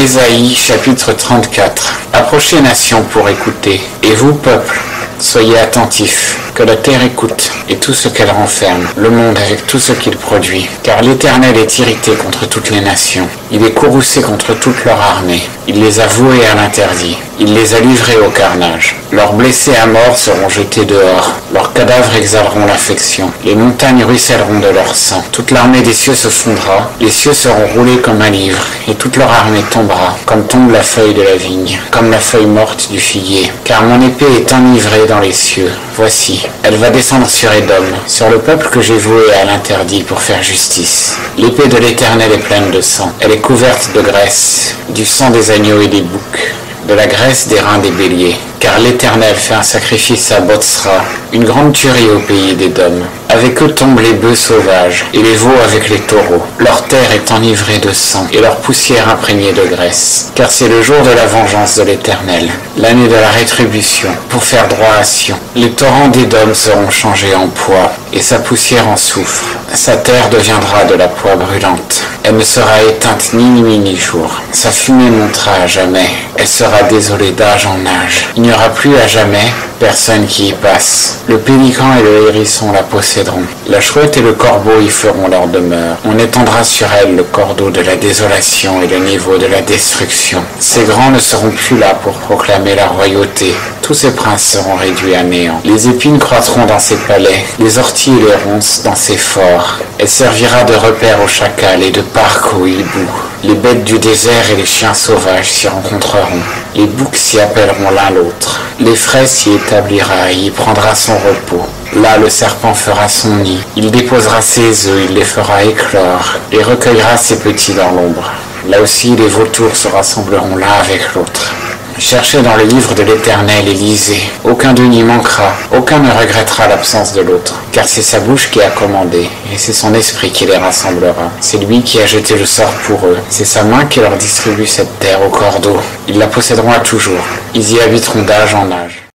Ésaïe chapitre 34. Approchez nations pour écouter, et vous peuple, soyez attentifs, que la terre écoute, et tout ce qu'elle renferme, le monde avec tout ce qu'il produit. Car l'Éternel est irrité contre toutes les nations, il est courroucé contre toute leur armée, il les a voués à l'interdit, il les a livrés au carnage. Leurs blessés à mort seront jetés dehors, leurs cadavres exhaleront l'affection, les montagnes ruisselleront de leur sang, toute l'armée des cieux se fondra, les cieux seront roulés comme un livre, et toute leur armée tombera, comme tombe la feuille de la vigne, comme la feuille morte du figuier. Car mon épée est enivrée dans les cieux, voici, elle va descendre sur Édom, sur le peuple que j'ai voué à l'interdit pour faire justice. L'épée de l'Éternel est pleine de sang, elle est couverte de graisse, du sang des agneaux et des boucs, de la graisse des reins des béliers. Car l'Éternel fait un sacrifice à Botsra, une grande tuerie au pays d'Édom. Avec eux tombent les bœufs sauvages, et les veaux avec les taureaux. Leur terre est enivrée de sang, et leur poussière imprégnée de graisse. Car c'est le jour de la vengeance de l'Éternel, l'année de la rétribution, pour faire droit à Sion. Les torrents d'Édom seront changés en poix, et sa poussière en soufre. Sa terre deviendra de la poix brûlante. Elle ne sera éteinte ni nuit ni jour. Sa fumée montera à jamais. Elle sera désolée d'âge en âge. Il n'y aura plus à jamais personne qui y passe. Le pélican et le hérisson la posséderont. La chouette et le corbeau y feront leur demeure. On étendra sur elle le cordeau de la désolation et le niveau de la destruction. Ces grands ne seront plus là pour proclamer la royauté. Tous ces princes seront réduits à néant. Les épines croîtront dans ses palais, les orties et les ronces dans ses forts. Elle servira de repère aux chacals et de parc aux hiboux. Les bêtes du désert et les chiens sauvages s'y rencontreront. Les boucs s'y appelleront l'un l'autre. L'effraie s'y établira et y prendra son repos. Là, le serpent fera son nid. Il déposera ses œufs, il les fera éclore et recueillera ses petits dans l'ombre. Là aussi, les vautours se rassembleront l'un avec l'autre. Cherchez dans le livre de l'Éternel et lisez. Aucun d'eux n'y manquera, aucun ne regrettera l'absence de l'autre. Car c'est sa bouche qui a commandé, et c'est son esprit qui les rassemblera. C'est lui qui a jeté le sort pour eux. C'est sa main qui leur distribue cette terre au cordeau. Ils la posséderont à toujours. Ils y habiteront d'âge en âge.